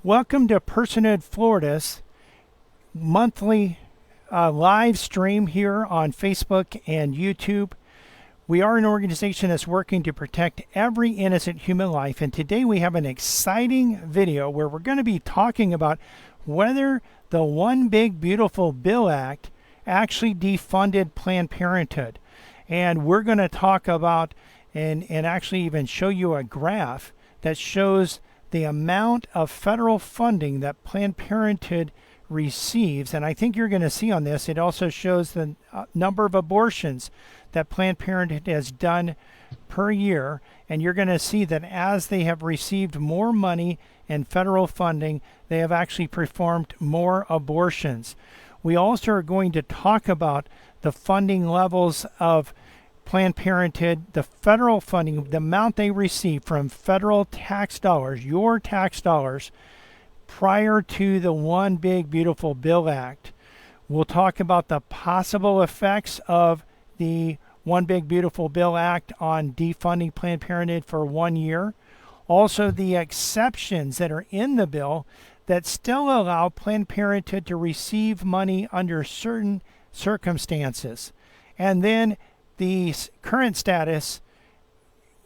Welcome to Personhood Florida's monthly live stream here on Facebook and YouTube. We are an organization that's working to protect every innocent human life, and today we have an exciting video where we're going to be talking about whether the One Big Beautiful Bill Act actually defunded Planned Parenthood. And we're going to talk about and actually even show you a graph that shows the amount of federal funding that Planned Parenthood receives. And I think you're going to see on this, it also shows the number of abortions that Planned Parenthood has done per year. And you're going to see that as they have received more money and federal funding, they have actually performed more abortions. We also are going to talk about the funding levels of Planned Parenthood, the federal funding, the amount they receive from federal tax dollars, your tax dollars, prior to the One Big Beautiful Bill Act. We'll talk about the possible effects of the One Big Beautiful Bill Act on defunding Planned Parenthood for 1 year. Also, the exceptions that are in the bill that still allow Planned Parenthood to receive money under certain circumstances. And then the current status,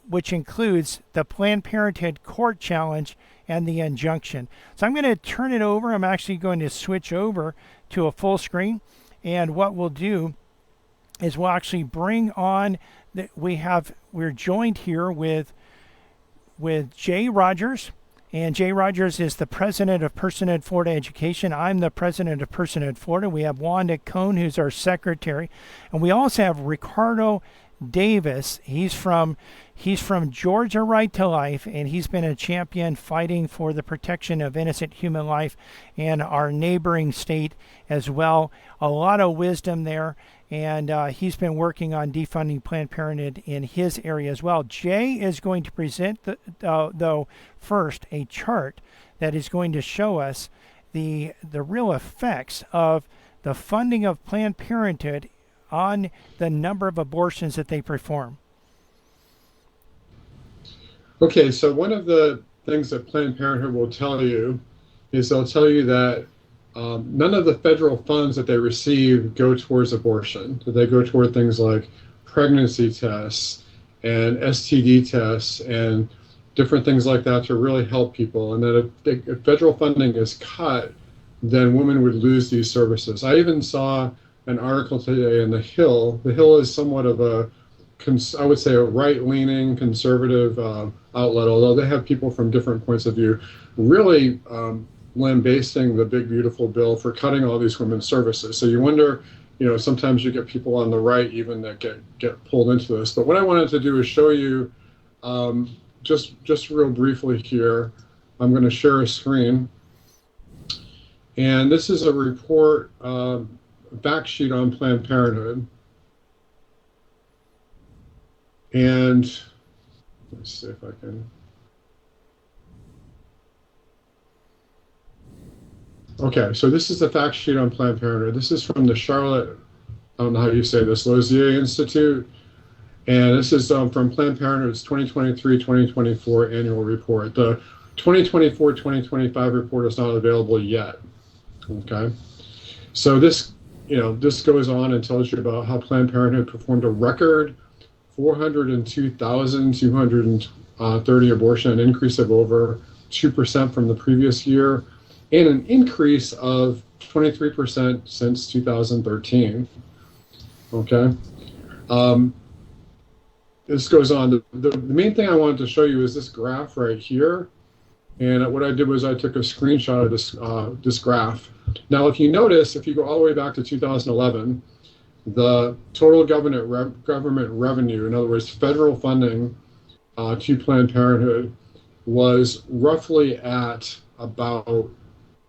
which includes the Planned Parenthood court challenge and the injunction. So I'm going to turn it over. I'm actually going to switch over to a full screen. And what we'll do is we'll actually bring on, we're joined here with Jay Rogers. And Jay Rogers is the president of Personhood Florida Education. I'm the president of Personhood Florida. We have Wanda Cohn, who's our secretary. And we also have Ricardo Davis. He's from Georgia Right to Life, and he's been a champion fighting for the protection of innocent human life in our neighboring state as well. A lot of wisdom there. And he's been working on defunding Planned Parenthood in his area as well. Jay is going to present, though, first a chart that is going to show us the real effects of the funding of Planned Parenthood on the number of abortions that they perform. Okay, so one of the things that Planned Parenthood will tell you is they'll tell you that none of the federal funds that they receive go towards abortion. They go toward things like pregnancy tests and STD tests and different things like that to really help people. And that if federal funding is cut, then women would lose these services. I even saw an article today in The Hill. The Hill is somewhat of I would say a right-leaning conservative outlet, although they have people from different points of view, really lambasting the big beautiful bill for cutting all these women's services. So you wonder, sometimes you get people on the right even that get pulled into this. But what I wanted to do is show you just real briefly here. I'm going to share a screen, and this is a report, fact sheet on Planned Parenthood. And let's see if I can. Okay, so this is the fact sheet on Planned Parenthood. This is from the Charlotte, I don't know how you say this, Lozier Institute. And this is from Planned Parenthood's 2023-2024 annual report. The 2024-2025 report is not available yet. Okay, so this goes on and tells you about how Planned Parenthood performed a record 402,230 abortion, an increase of over 2% from the previous year, and an increase of 23% since 2013. Okay. This goes on. The main thing I wanted to show you is this graph right here. And what I did was I took a screenshot of this graph. Now, if you notice, if you go all the way back to 2011, the total government revenue, in other words, federal funding to Planned Parenthood, was roughly at about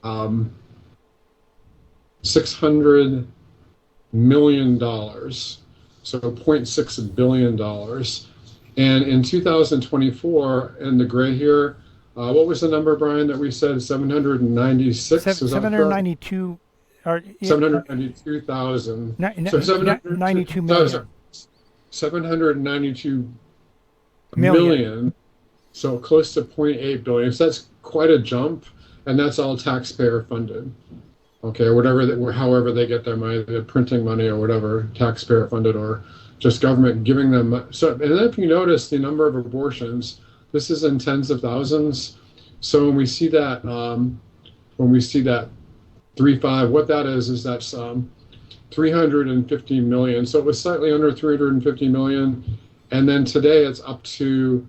$600 million, so $0.6 billion. And in 2024, in the gray here, what was the number, Brian, that we said? 796? 792. 792,000. So 792 million. 792 million. So close to 0.8 billion. So that's quite a jump. and that's all taxpayer funded. Okay, however they get their money, the printing money or whatever, taxpayer funded or just government giving them. So, and then if you notice the number of abortions, this is in tens of thousands. So when we see that 3.5, what that is that's 350 million. So it was slightly under 350 million, and then today it's up to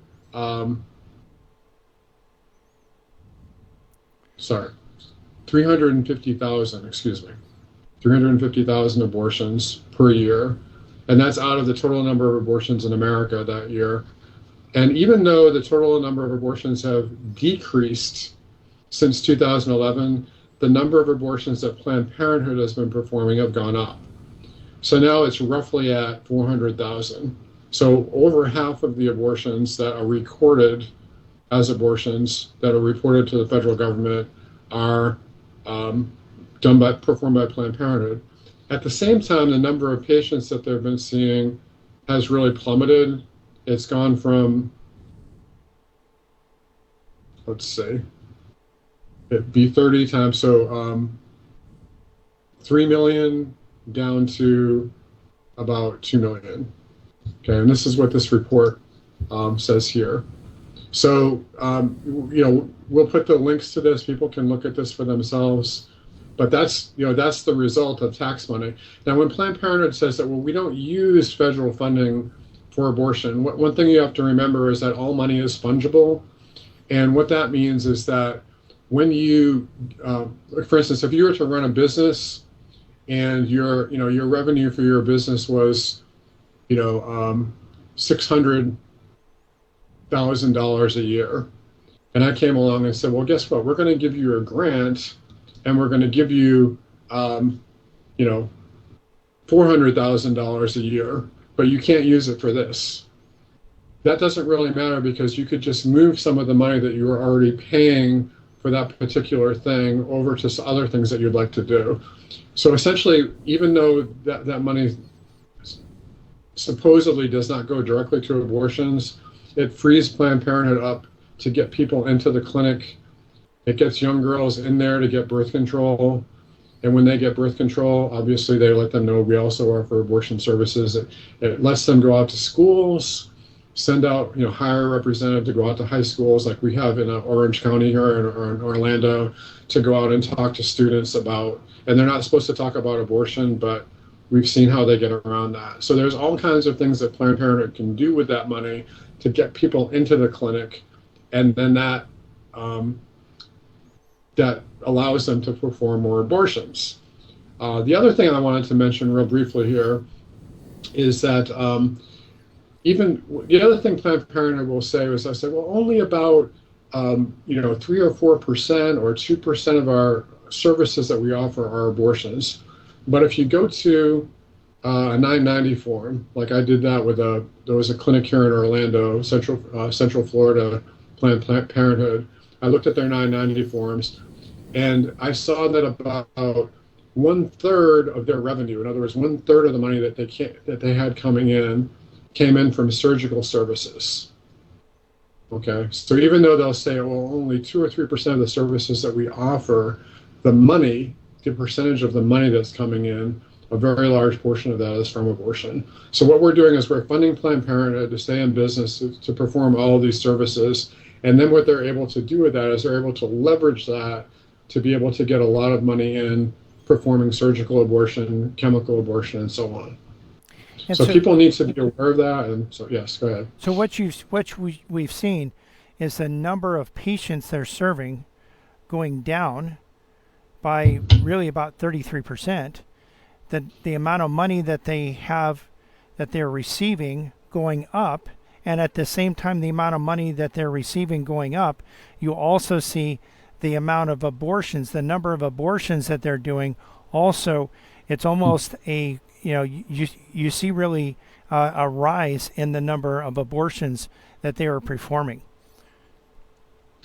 sorry, 350,000. Excuse me, 350,000 abortions per year, and that's out of the total number of abortions in America that year. And even though the total number of abortions have decreased since 2011, the number of abortions that Planned Parenthood has been performing have gone up. So now it's roughly at 400,000. So over half of the abortions that are recorded as abortions that are reported to the federal government are performed by Planned Parenthood. At the same time, the number of patients that they've been seeing has really plummeted. It's gone from, let's see, it'd be 30 times, so 3 million down to about 2 million. Okay, and this is what this report says here. So, we'll put the links to this. People can look at this for themselves. But that's the result of tax money. Now, when Planned Parenthood says that, well, we don't use federal funding for abortion, one thing you have to remember is that all money is fungible. And what that means is that when you, for instance, if you were to run a business and your revenue for your business was, $600,000 a year, and I came along and said, well, guess what? We're going to give you a grant, and we're going to give you, $400,000 a year, but you can't use it for this. That doesn't really matter because you could just move some of the money that you were already paying for that particular thing over to other things that you'd like to do. So essentially, even though that money supposedly does not go directly to abortions, it frees Planned Parenthood up to get people into the clinic. It gets young girls in there to get birth control. And when they get birth control, obviously they let them know we also offer abortion services. It lets them go out to schools, send out, hire a representative to go out to high schools like we have in Orange County here or in Orlando, to go out and talk to students about, and they're not supposed to talk about abortion, but we've seen how they get around that. So there's all kinds of things that Planned Parenthood can do with that money to get people into the clinic, and then that allows them to perform more abortions. The other thing I wanted to mention real briefly here is that even the other thing Planned Parenthood will say is, I said, well, only about 3 or 4% or 2% of our services that we offer are abortions. But if you go to a 990 form, like I did that there was a clinic here in Orlando, Central Florida, Planned Parenthood. I looked at their 990 forms, and I saw that about 1/3 of their revenue, in other words, 1/3 of the money that they had coming in, came in from surgical services. Okay, so even though they'll say, well, only 2 or 3% of the services that we offer, the percentage of the money that's coming in, a very large portion of that is from abortion. So what we're doing is we're funding Planned Parenthood to stay in business, to perform all of these services. And then what they're able to do with that is they're able to leverage that to be able to get a lot of money in performing surgical abortion, chemical abortion, and so on. And so people need to be aware of that. And so, yes, go ahead. So what we've seen is the number of patients they're serving going down by really about 33%. The amount of money that they're receiving going up, and at the same time the amount of money that they're receiving going up, you also see the amount of abortions, the number of abortions that they're doing. Also, it's almost you see really a rise in the number of abortions that they are performing.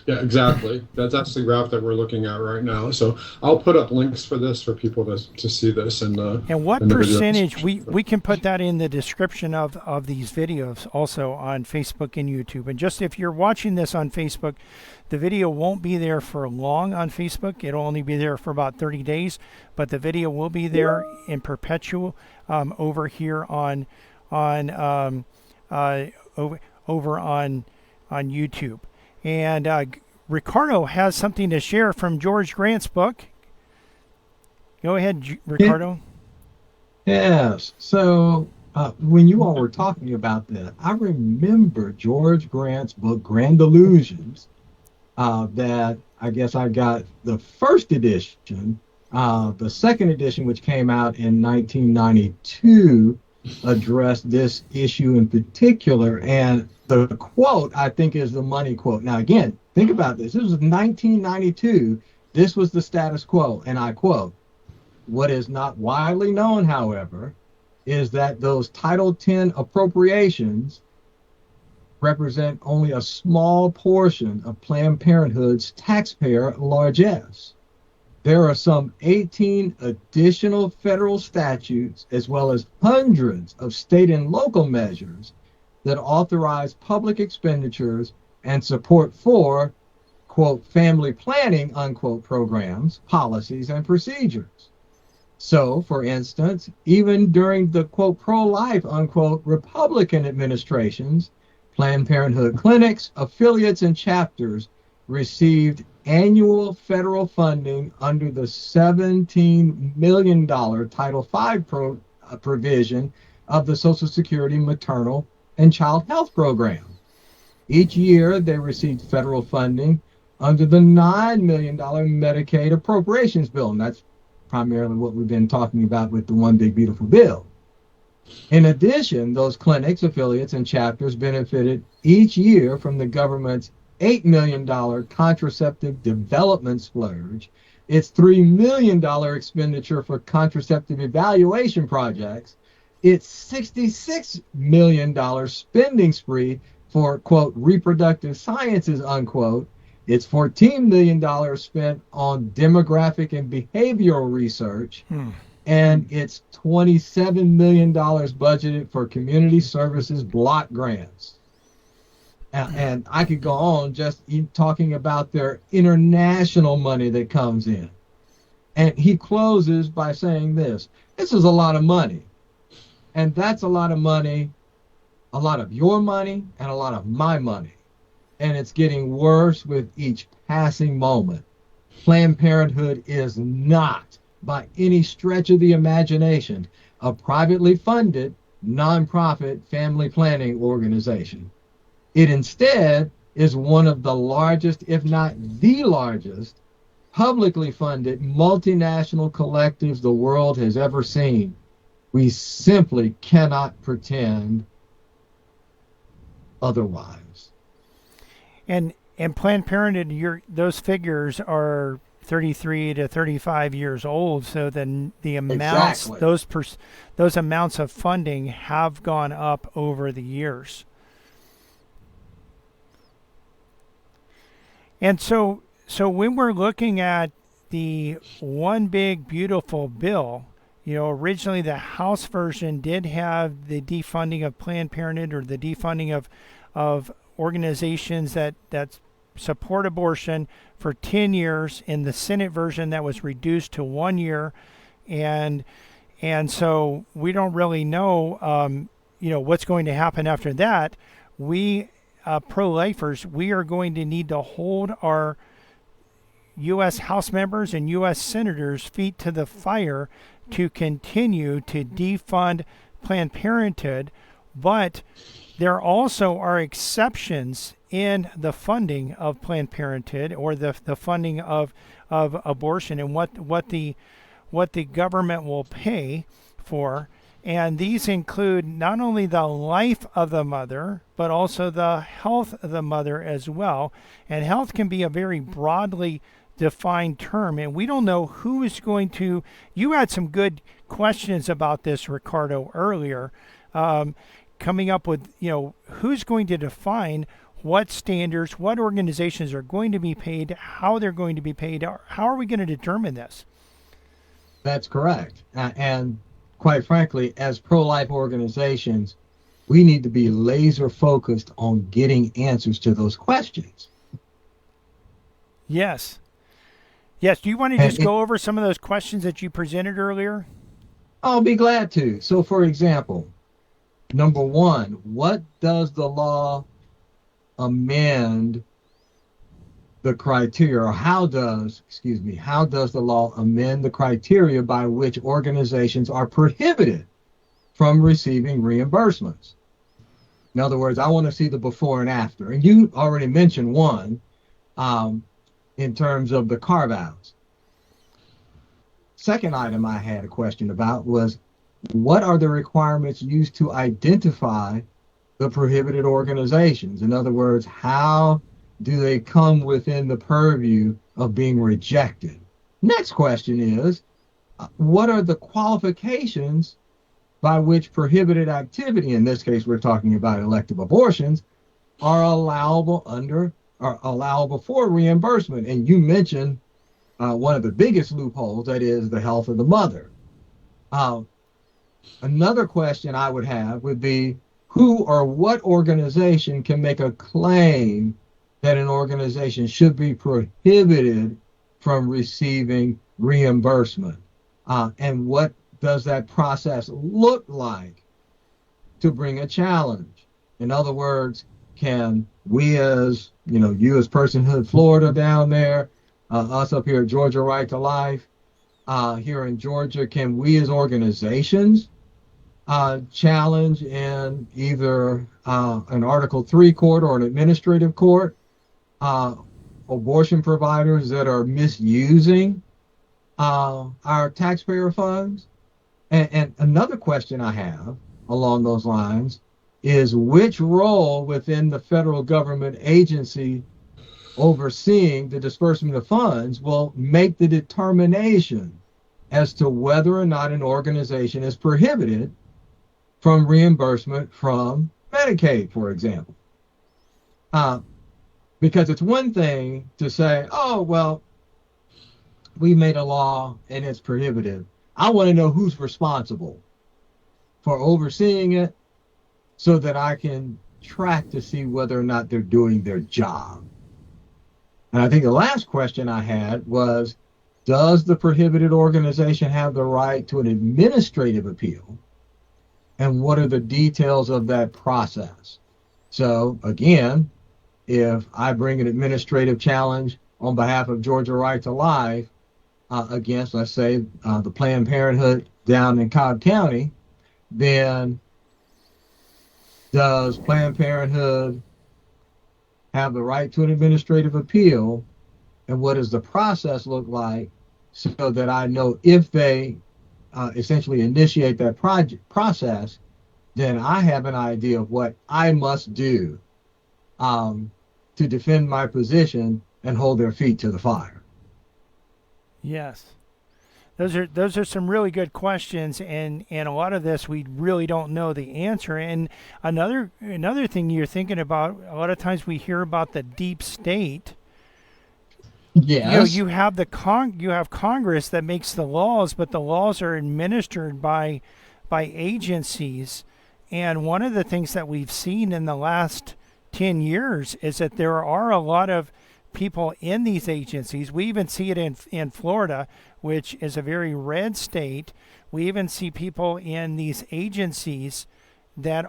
Yeah, exactly. That's the graph that we're looking at right now. So I'll put up links for this for people to see this And what in the video percentage, description. we can put that in the description of these videos also on Facebook and YouTube. And just if you're watching this on Facebook, the video won't be there for long on Facebook. It'll only be there for about 30 days, but the video will be there in perpetual over here on over on YouTube. And Ricardo has something to share from George Grant's book. Go ahead, Ricardo. Yes. So when you all were talking about that, I remember George Grant's book, Grand Illusions, that I guess I got the first edition. The second edition, which came out in 1992, addressed this issue in particular. And the quote, I think, is the money quote. Now, again, think about this. This was 1992. This was the status quo. And I quote, "What is not widely known, however, is that those Title X appropriations represent only a small portion of Planned Parenthood's taxpayer largesse. There are some 18 additional federal statutes, as well as hundreds of state and local measures that authorize public expenditures and support for, quote, family planning, unquote, programs, policies, and procedures. So, for instance, even during the, quote, pro-life, unquote, Republican administrations, Planned Parenthood clinics, affiliates, and chapters received annual federal funding under the $17 million Title V provision of the Social Security Maternal and Child Health Program. Each year, they received federal funding under the $9 million Medicaid Appropriations Bill, and that's primarily what we've been talking about with the One Big Beautiful Bill. In addition, those clinics, affiliates, and chapters benefited each year from the government's $8 million contraceptive development splurge, its $3 million expenditure for contraceptive evaluation projects, its $66 million spending spree for, quote, reproductive sciences, unquote, its $14 million spent on demographic and behavioral research, and its $27 million budgeted for community services block grants. And I could go on just talking about their international money that comes in. And he closes by saying this is a lot of money. And that's a lot of money, a lot of your money, and a lot of my money. And it's getting worse with each passing moment. Planned Parenthood is not, by any stretch of the imagination, a privately funded, nonprofit family planning organization. It instead is one of the largest, if not the largest, publicly funded multinational collectives the world has ever seen. We simply cannot pretend otherwise. And Planned Parenthood, those figures are 33 to 35 years old, so then the amounts, exactly. those amounts of funding have gone up over the years. And so when we're looking at the One Big Beautiful Bill, originally the House version did have the defunding of Planned Parenthood, or the defunding of organizations that support abortion for 10 years. In the Senate version, that was reduced to 1 year. And so we don't really know, what's going to happen after that. We pro-lifers, we are going to need to hold our U.S. House members and U.S. senators' feet to the fire to continue to defund Planned Parenthood. But there also are exceptions in the funding of Planned Parenthood, or the funding of abortion, and what the government will pay for. And these include not only the life of the mother, but also the health of the mother as well. And health can be a very broadly defined term, and we don't know who is going to. You had some good questions about this, Ricardo, earlier, coming up with, who's going to define what standards, what organizations are going to be paid, how they're going to be paid. How are we going to determine this? That's correct. And quite frankly, as pro-life organizations, we need to be laser focused on getting answers to those questions. Yes. Yes. Do you want to just go over some of those questions that you presented earlier? I'll be glad to. So, for example, number one, what does the law amend the criteria, or how does the law amend the criteria by which organizations are prohibited from receiving reimbursements? In other words, I want to see the before and after. And you already mentioned one in terms of the carve-outs. Second item I had a question about was, what are the requirements used to identify the prohibited organizations? In other words, how do they come within the purview of being rejected? Next question is, what are the qualifications by which prohibited activity, in this case we're talking about elective abortions, are allowable for reimbursement? And you mentioned one of the biggest loopholes, that is the health of the mother. Another question I would have would be, who or what organization can make a claim that an organization should be prohibited from receiving reimbursement? And what does that process look like to bring a challenge? In other words, can we as, you as Personhood Florida down there, us up here at Georgia Right to Life, here in Georgia, can we as organizations challenge in either an Article 3 court or an administrative court abortion providers that are misusing our taxpayer funds? And another question I have along those lines is, which role within the federal government agency overseeing the disbursement of funds will make the determination as to whether or not an organization is prohibited from reimbursement from Medicaid, for example? Because it's one thing to say, oh, well, we made a law and it's prohibitive. I want to know who's responsible for overseeing it so that I can track to see whether or not they're doing their job. And I think the last question I had was, does the prohibited organization have the right to an administrative appeal? And what are the details of that process? So again, if I bring an administrative challenge on behalf of Georgia Right to Life against, let's say, the Planned Parenthood down in Cobb County, then does Planned Parenthood have the right to an administrative appeal? And what does the process look like so that I know if they essentially initiate that process, then I have an idea of what I must do to defend my position and hold their feet to the fire. Yes. Those are some really good questions, and a lot of this we really don't know the answer. And another thing you're thinking about, a lot of times we hear about the deep state. Yes. You have you have Congress that makes the laws, but the laws are administered by agencies. And one of the things that we've seen in the last 10 years is that there are a lot of people in these agencies. We even see it in Florida, which is a very red state. We even see people in these agencies that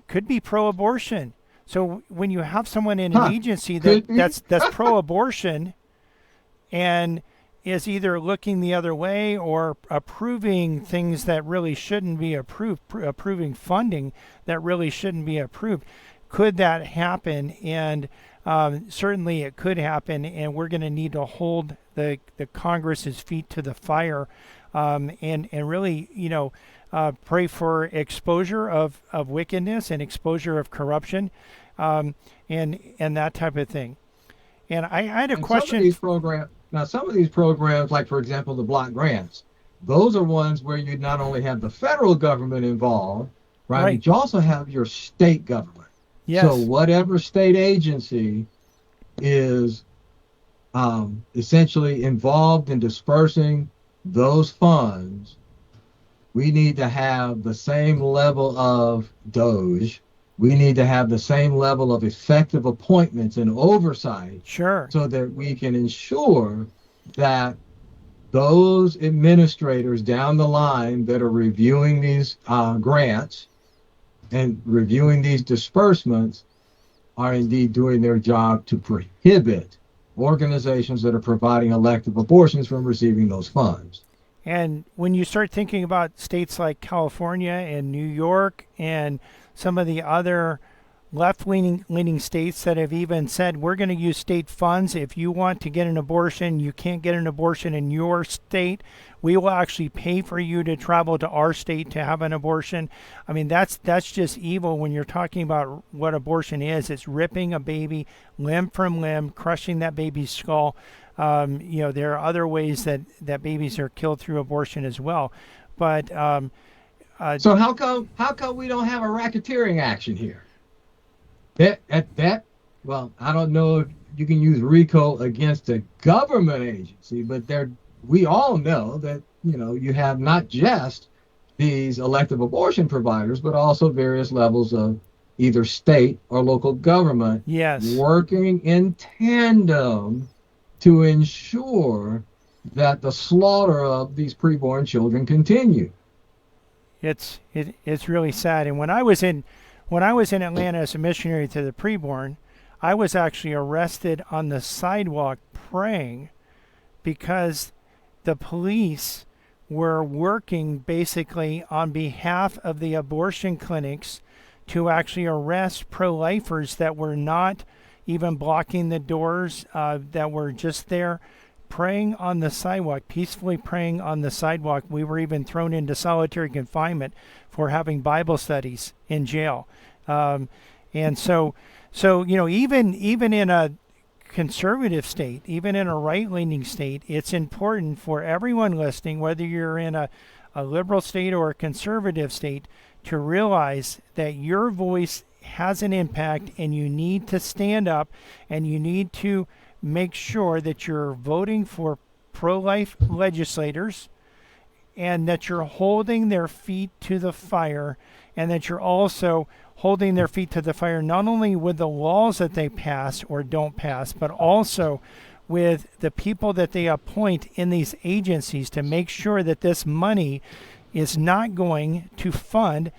could be pro-abortion. So when you have someone in an agency that's pro-abortion and is either looking the other way or approving things that really shouldn't be approved, approving funding that really shouldn't be approved, could that happen? And certainly it could happen, and we're going to need to hold the Congress's feet to the fire, and really, pray for exposure of wickedness and exposure of corruption, and that type of thing. And I had a question. Some of these programs, like for example the block grants, those are ones where you not only have the federal government involved, right? But you also have your state government. So Yes. whatever state agency is essentially involved in dispersing those funds, we need to have the same level of Doge. We need to have the same level of effective appointments and oversight Sure. so that we can ensure that those administrators down the line that are reviewing these grants and reviewing these disbursements are indeed doing their job to prohibit organizations that are providing elective abortions from receiving those funds. And when you start thinking about states like California and New York and some of the other left leaning states that have even said we're going to use state funds. If you want to get an abortion, you can't get an abortion in your state. We will actually pay for you to travel to our state to have an abortion. I mean, that's just evil when you're talking about what abortion is. It's ripping a baby limb from limb, crushing that baby's skull. There are other ways that babies are killed through abortion as well. But So how come we don't have a racketeering action here? That well, I don't know if you can use RICO against a government agency, but we all know that you have not just these elective abortion providers, but also various levels of either state or local government yes, working in tandem to ensure that the slaughter of these preborn children continue. it's really sad. And when I was in Atlanta as a missionary to the preborn, I was actually arrested on the sidewalk praying because the police were working basically on behalf of the abortion clinics to actually arrest pro-lifers that were not even blocking the doors, that were just there praying on the sidewalk, peacefully praying on the sidewalk. We were even thrown into solitary confinement for having Bible studies in jail. And so even in a conservative state, even in a right-leaning state, it's important for everyone listening, whether you're in a liberal state or a conservative state, to realize that your voice has an impact and you need to stand up and you need to make sure that you're voting for pro-life legislators and that you're holding their feet to the fire, and that you're also holding their feet to the fire not only with the laws that they pass or don't pass, but also with the people that they appoint in these agencies to make sure that this money is not going to fund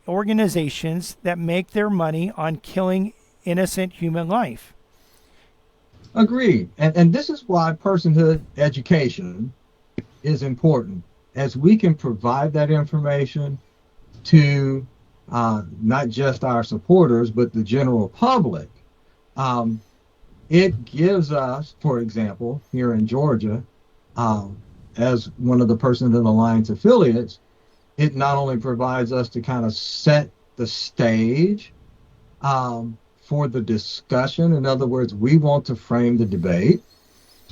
organizations that make their money on killing innocent human life. Agreed. And this is why personhood education is important, as we can provide that information to not just our supporters, but the general public. It gives us, for example, here in Georgia, as one of the Personhood Alliance affiliates, it not only provides us to kind of set the stage for the discussion. In other words, we want to frame the debate,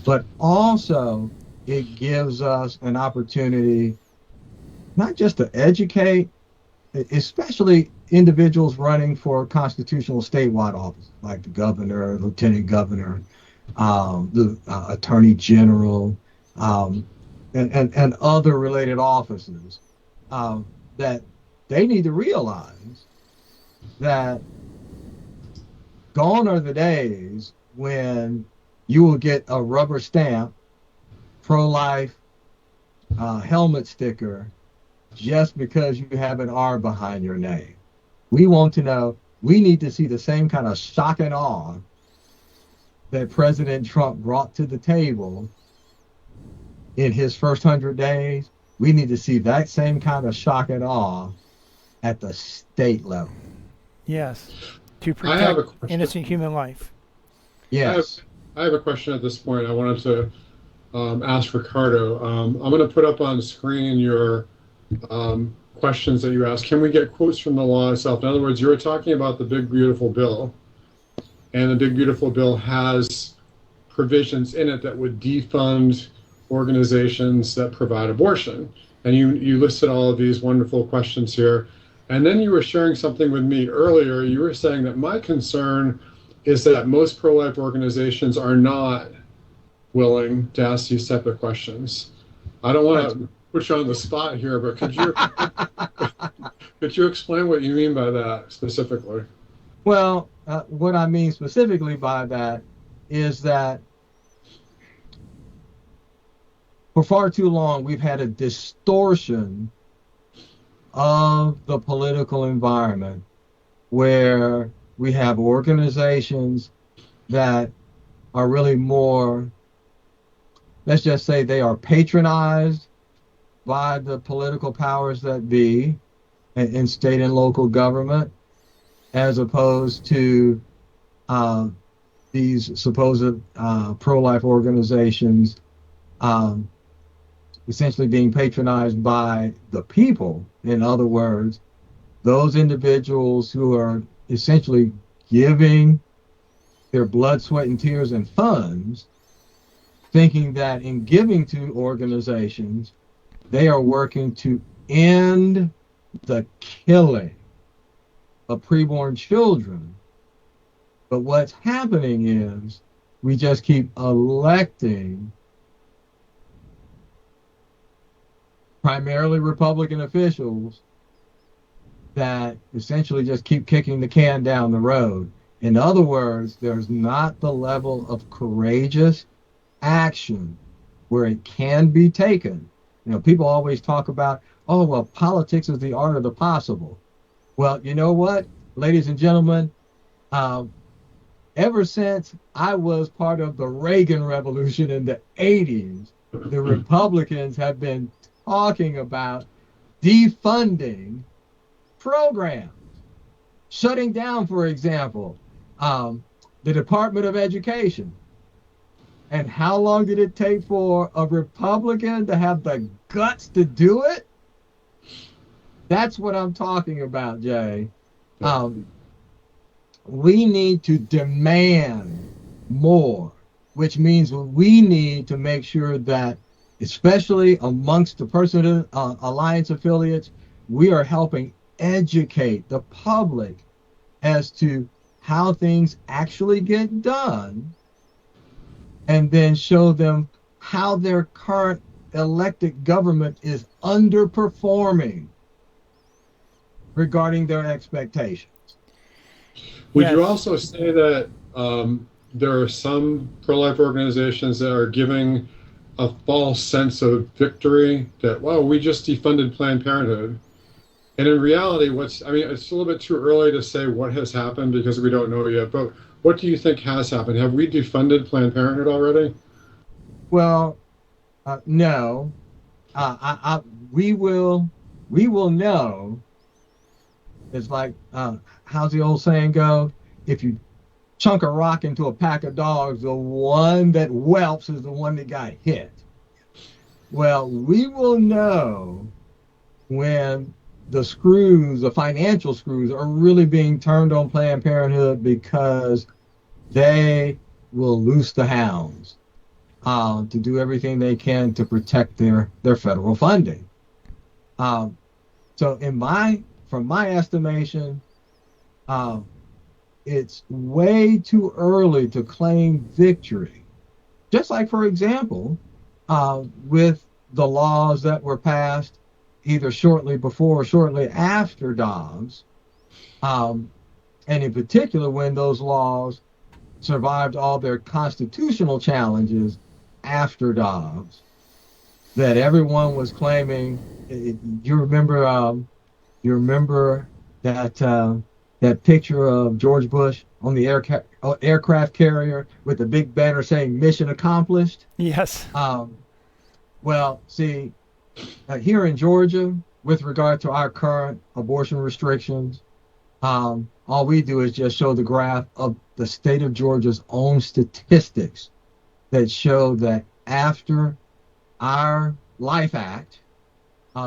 but also it gives us an opportunity not just to educate, especially individuals running for constitutional statewide office, like the governor, lieutenant governor, the attorney general, and other related offices, that they need to realize that gone are the days when you will get a rubber stamp pro-life helmet sticker just because you have an R behind your name. We want to know, we need to see the same kind of shock and awe that President Trump brought to the table in his first 100 days. We need to see that same kind of shock and awe at the state level. Yes, to I have a protect question. innocent human life. Yes. I have a question at this point. I wanted to ask Ricardo. I'm going to put up on screen your questions that you asked. Can we get quotes from the law itself? In other words, you were talking about the Big Beautiful Bill, and the Big Beautiful Bill has provisions in it that would defund organizations that provide abortion. And you listed all of these wonderful questions here. And then you were sharing something with me earlier. You were saying that my concern is that most pro-life organizations are not willing to ask these type of questions. I don't want to put you on the spot here, but could you explain what you mean by that specifically? Well, what I mean specifically by that is that for far too long we've had a distortion of the political environment where we have organizations that are really more, let's just say they are patronized by the political powers that be in state and local government, as opposed to these supposed pro-life organizations essentially being patronized by the people. In other words, those individuals who are essentially giving their blood, sweat, and tears and funds, thinking that in giving to organizations, they are working to end the killing of preborn children. But what's happening is we just keep electing primarily Republican officials that essentially just keep kicking the can down the road. In other words, there's not the level of courageous action where it can be taken. You know, people always talk about, oh, well, politics is the art of the possible. Well, you know what, ladies and gentlemen, ever since I was part of the Reagan Revolution in the 80s, the Republicans have been talking about defunding programs, shutting down, for example, the Department of Education. And how long did it take for a Republican to have the guts to do it? That's what I'm talking about, Jay. We need to demand more, which means we need to make sure that, especially amongst the Person Alliance affiliates, we are helping educate the public as to how things actually get done, and then show them how their current elected government is underperforming regarding their expectations. Would you also say that there are some pro-life organizations that are giving a false sense of victory, that, well, we just defunded Planned Parenthood? And in reality, it's a little bit too early to say what has happened because we don't know yet, but what do you think has happened? Have we defunded Planned Parenthood already? Well, no. We will know. It's like, how's the old saying go? If you chunk a rock into a pack of dogs, the one that whelps is the one that got hit. Well, we will know when the financial screws are really being turned on Planned Parenthood, because they will loose the hounds to do everything they can to protect their federal funding. So from my estimation, it's way too early to claim victory. Just like, for example, with the laws that were passed either shortly before or shortly after Dobbs, and in particular when those laws survived all their constitutional challenges after Dobbs, that everyone was claiming. You remember that picture of George Bush on the aircraft carrier with the big banner saying "Mission Accomplished"? Yes. Well, see, here in Georgia, with regard to our current abortion restrictions, all we do is just show the graph of the state of Georgia's own statistics that show that after our Life Act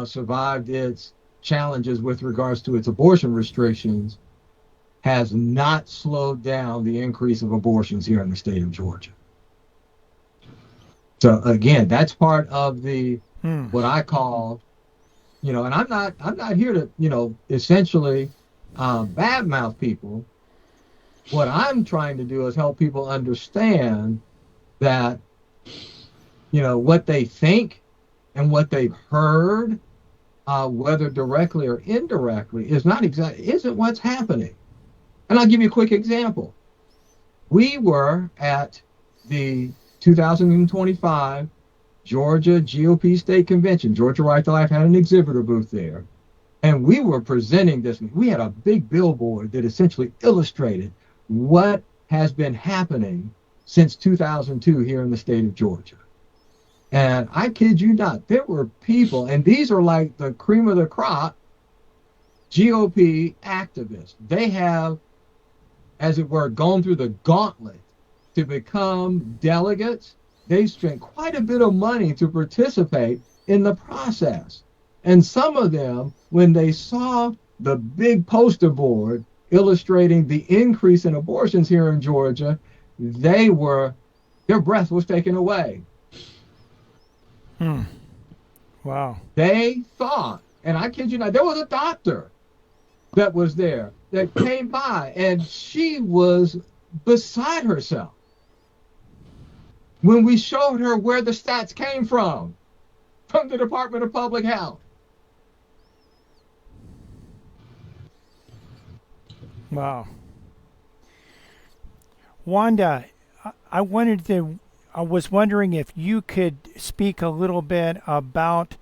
survived its challenges with regards to its abortion restrictions, has not slowed down the increase of abortions here in the state of Georgia. So again, that's part of the what I call And I'm not here to, essentially badmouth people. What I'm trying to do is help people understand that, what they think and what they've heard, whether directly or indirectly, isn't what's happening. And I'll give you a quick example. We were at the 2025 Georgia GOP State Convention. Georgia Right to Life had an exhibitor booth there. And we were presenting this. We had a big billboard that essentially illustrated what has been happening since 2002 here in the state of Georgia. And I kid you not, there were people, and these are like the cream of the crop GOP activists. They have, as it were, gone through the gauntlet to become delegates. They spent quite a bit of money to participate in the process. And some of them, when they saw the big poster board illustrating the increase in abortions here in Georgia, their breath was taken away. Wow. They thought, and I kid you not, there was a doctor that was there that came by, and she was beside herself when we showed her where the stats came from the Department of Public Health. Wow. Wanda, I was wondering if you could speak a little bit about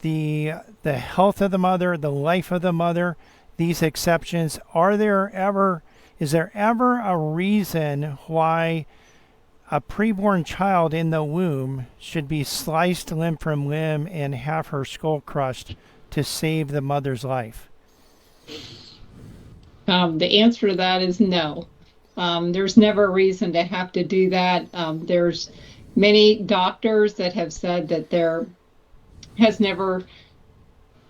the health of the mother, the life of the mother, these exceptions. Is there ever a reason why a preborn child in the womb should be sliced limb from limb and have her skull crushed to save the mother's life? The answer to that is no. There's never a reason to have to do that. There's many doctors that have said that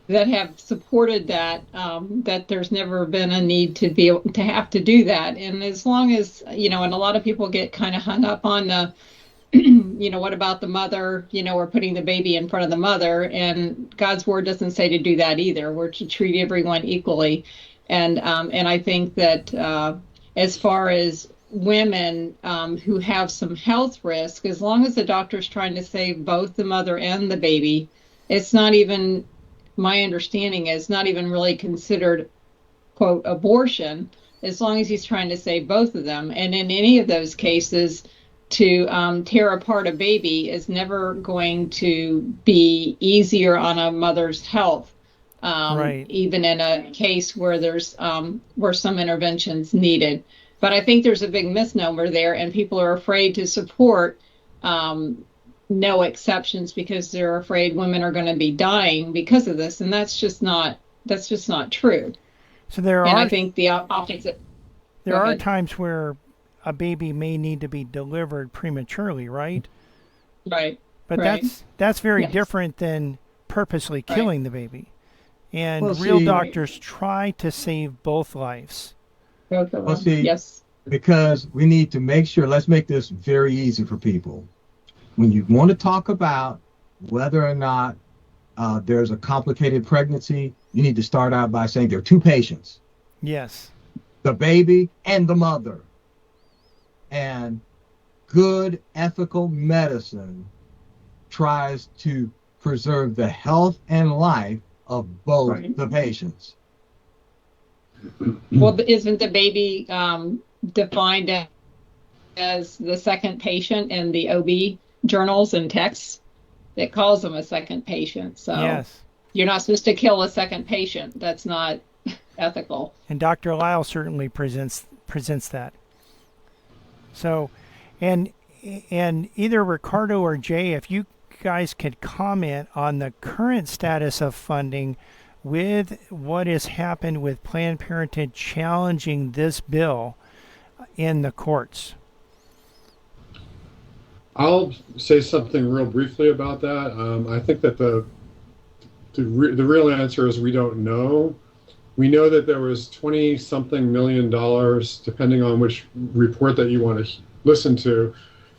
that have supported that there's never been a need to be able to have to do that. And as long as, and a lot of people get kind of hung up on the, what about the mother, we're putting the baby in front of the mother, and God's word doesn't say to do that either. We're to treat everyone equally. And I think that as far as women who have some health risk, as long as the doctor's trying to save both the mother and the baby, it's not even, my understanding is, not even really considered, quote, abortion, as long as he's trying to save both of them. And in any of those cases, to tear apart a baby is never going to be easier on a mother's health. Right. Even in a case where there's where some intervention's needed. But I think there's a big misnomer there, and people are afraid to support no exceptions because they're afraid women are going to be dying because of this, and that's just not true. So I think the opposite. There are times where a baby may need to be delivered prematurely, right? Right. But right. that's very Yes. different than purposely killing the baby. And Well, real see- doctors try to save both lives. Both of Well, them. see- Yes. Because we need to make sure, let's make this very easy for people. When you want to talk about whether or not there's a complicated pregnancy, you need to start out by saying there are two patients, Yes. the baby and the mother. And good ethical medicine tries to preserve the health and life of both Right. the patients. Well, isn't the baby defined as the second patient in the OB journals and texts? It calls them a second patient. So Yes. you're not supposed to kill a second patient. That's not ethical. And Dr. Lyle certainly presents that. So, and either Ricardo or Jay, if you guys could comment on the current status of funding with what has happened with Planned Parenthood challenging this bill in the courts. I'll say something real briefly about that. I think that the real answer is we don't know. We know that there was 20-something million dollars, depending on which report that you want to listen to,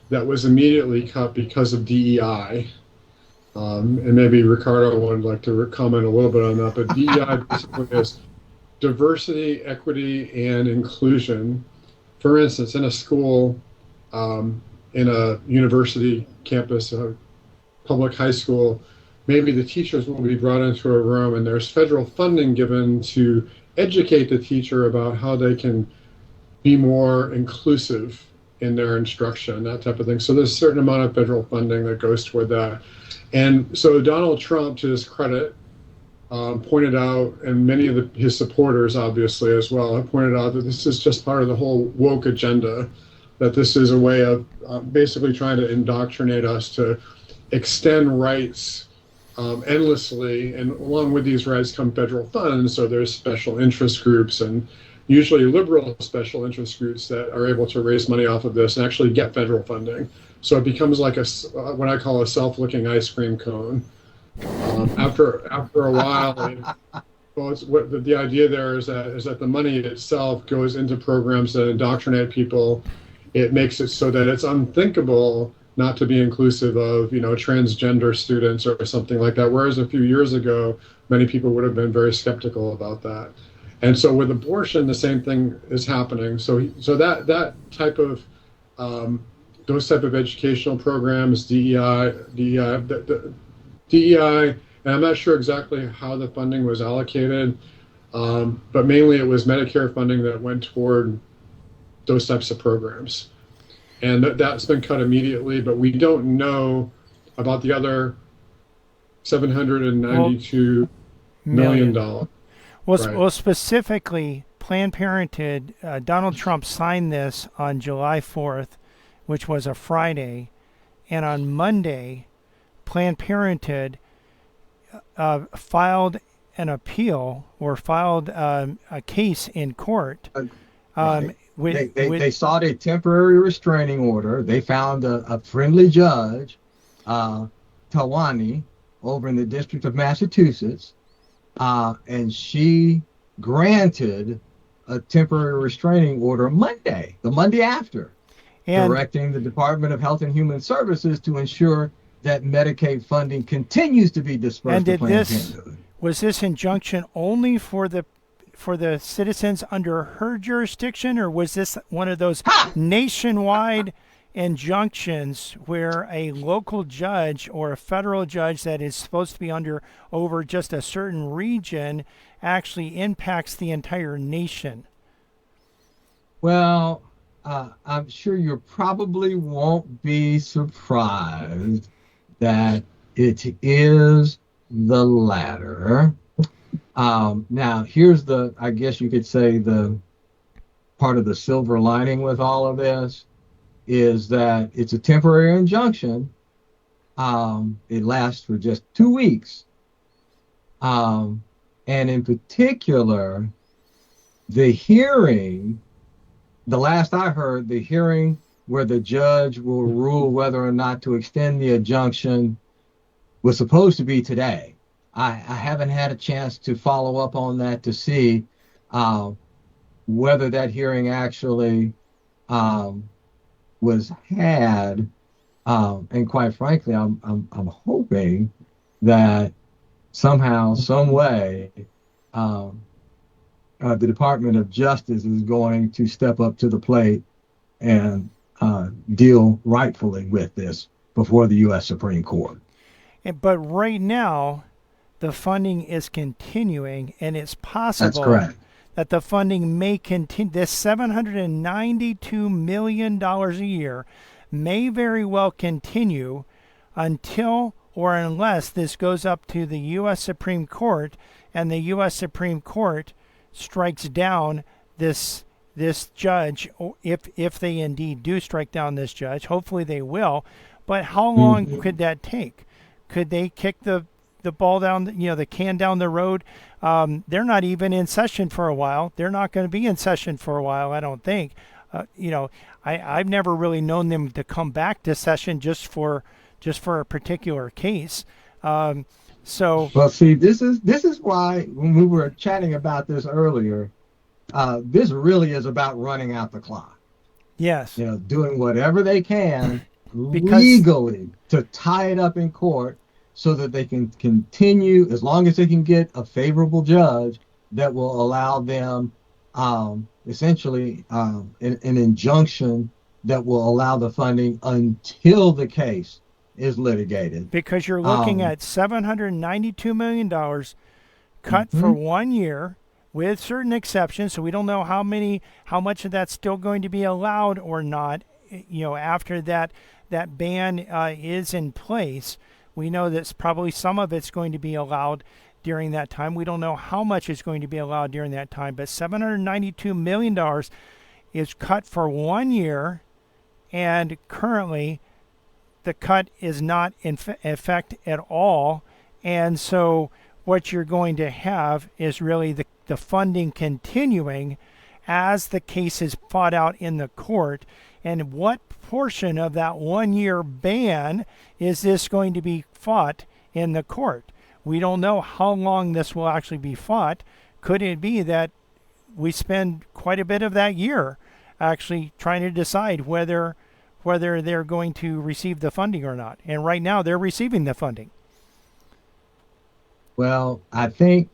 that was immediately cut because of DEI. And maybe Ricardo would like to comment a little bit on that. But DEI basically is diversity, equity, and inclusion. For instance, in a school, in a university campus, a public high school, maybe the teachers will be brought into a room and there's federal funding given to educate the teacher about how they can be more inclusive in their instruction, that type of thing. So there's a certain amount of federal funding that goes toward that. And so Donald Trump, to his credit, pointed out, and many of his supporters, obviously, as well, have pointed out that this is just part of the whole woke agenda, that this is a way of basically trying to indoctrinate us to extend rights endlessly. And along with these rights come federal funds, so there's special interest groups and usually liberal special interest groups that are able to raise money off of this and actually get federal funding. So it becomes like what I call a self-licking ice cream cone. After a while, well, the idea there is that the money itself goes into programs that indoctrinate people. It makes it so that it's unthinkable not to be inclusive of, transgender students or something like that. Whereas a few years ago, many people would have been very skeptical about that. And so with abortion, the same thing is happening. So that type of those type of educational programs, DEI, and I'm not sure exactly how the funding was allocated, but mainly it was Medicare funding that went toward those types of programs. And that's been cut immediately, but we don't know about the other $792 million. Well, Right. well, specifically, Planned Parenthood, Donald Trump signed this on July 4th, which was a Friday, and on Monday, Planned Parenthood filed an appeal or filed a case in court. Right. They sought a temporary restraining order. They found a friendly judge, Tawani, over in the District of Massachusetts, and she granted a temporary restraining order the Monday after, directing the Department of Health and Human Services to ensure that Medicaid funding continues to be dispersed. And was this injunction only for the citizens under her jurisdiction, or was this one of those nationwide injunctions where a local judge or a federal judge that is supposed to be over just a certain region actually impacts the entire nation? Well, I'm sure you probably won't be surprised that it is the latter. Now, here's I guess you could say the part of the silver lining with all of this is that it's a temporary injunction. It lasts for just 2 weeks. And in particular, the hearing, the last I heard, the hearing where the judge will rule whether or not to extend the injunction was supposed to be today. I haven't had a chance to follow up on that to see whether that hearing actually was had. And quite frankly, I'm hoping that somehow, some way, the Department of Justice is going to step up to the plate and deal rightfully with this before the U.S. Supreme Court. But right now, the funding is continuing, and it's possible that the funding may continue. This $792 million a year may very well continue until or unless this goes up to the U.S. Supreme Court, and the U.S. Supreme Court strikes down this judge, if they indeed do strike down this judge. Hopefully they will. But how long could that take? Could they kick the ball down, the can down the road? They're not even in session for a while. They're not going to be in session for a while, I don't think. I've never really known them to come back to session just for a particular case. Well, see, this is why when we were chatting about this earlier, this really is about running out the clock. Yes. Doing whatever they can legally to tie it up in court so that they can continue, as long as they can get a favorable judge that will allow them essentially an injunction that will allow the funding until the case is litigated. Because you're looking at $792 million cut for 1 year with certain exceptions. So we don't know how much of that's still going to be allowed or not, after that ban is in place. We know that probably some of it's going to be allowed during that time. We don't know how much is going to be allowed during that time, but $792 million is cut for 1 year, and currently the cut is not in effect at all. And so what you're going to have is really the funding continuing as the case is fought out in the court. And what portion of that 1 year ban is this going to be fought in the court? We don't know how long this will actually be fought. Could it be that we spend quite a bit of that year actually trying to decide whether they're going to receive the funding or not? And right now they're receiving the funding. Well, I think,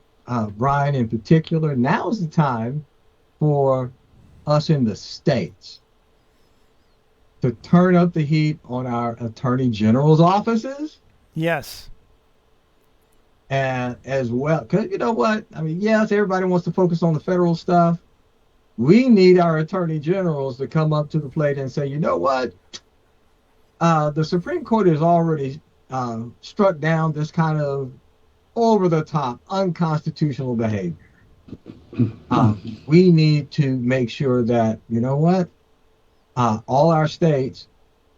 Brian, in particular, now's the time for us in the states to turn up the heat on our attorney general's offices. Yes. And as well, because you know what? I mean, yes, everybody wants to focus on the federal stuff. We need our attorney generals to come up to the plate and say, you know what? The Supreme Court has already struck down this kind of over-the-top, unconstitutional behavior. We need to make sure that, you know what? All our states,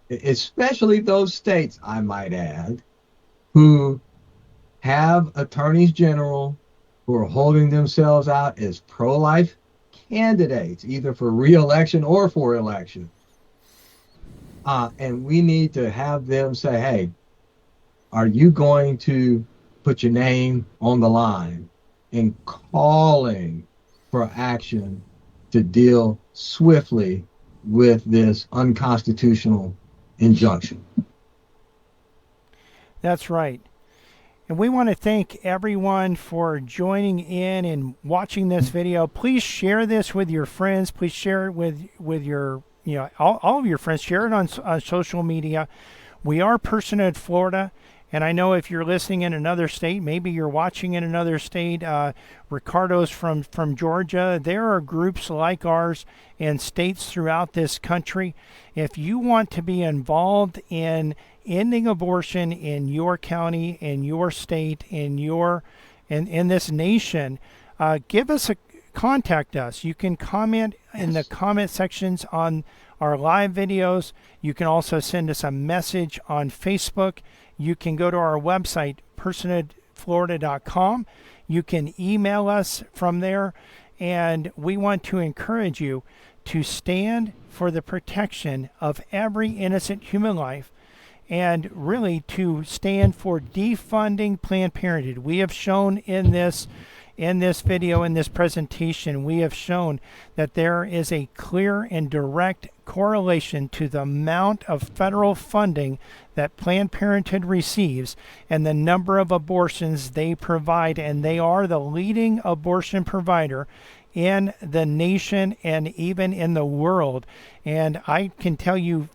especially those states, I might add, who have attorneys general who are holding themselves out as pro-life candidates, either for re-election or for election. And we need to have them say, hey, are you going to put your name on the line in calling for action to deal swiftly with this unconstitutional injunction? That's right. And we want to thank everyone for joining in and watching this video. Please share this with your friends. Please share it with your, all of your friends. Share it on social media. We are Personhood Florida. And I know if you're listening in another state, maybe you're watching in another state, Ricardo's from Georgia. There are groups like ours in states throughout this country. If you want to be involved in ending abortion in your county, in your state, in this nation, contact us. You can comment in the comment sections on our live videos. You can also send us a message on Facebook. You can go to our website, personhoodflorida.com. You can email us from there. And we want to encourage you to stand for the protection of every innocent human life, and really to stand for defunding Planned Parenthood. We have shown in this video, in this presentation, we have shown that there is a clear and direct correlation to the amount of federal funding that Planned Parenthood receives and the number of abortions they provide. And they are the leading abortion provider in the nation and even in the world. And I can tell you,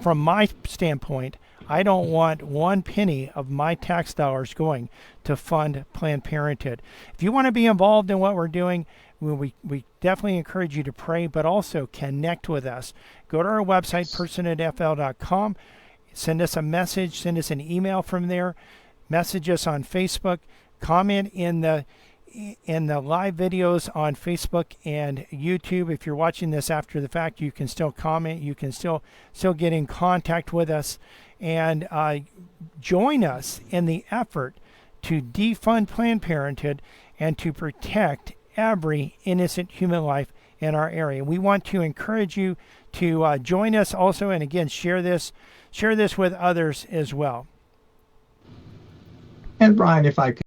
from my standpoint, I don't want one penny of my tax dollars going to fund Planned Parenthood. If you want to be involved in what we're doing, we definitely encourage you to pray, but also connect with us. Go to our website, personhoodfl.com. Send us a message. Send us an email from there. Message us on Facebook. Comment in the live videos on Facebook and YouTube. If you're watching this after the fact, you can still comment. You can still get in contact with us, and join us in the effort to defund Planned Parenthood and to protect every innocent human life in our area. We want to encourage you to join us also, and again, share this with others as well. And Brian, if I could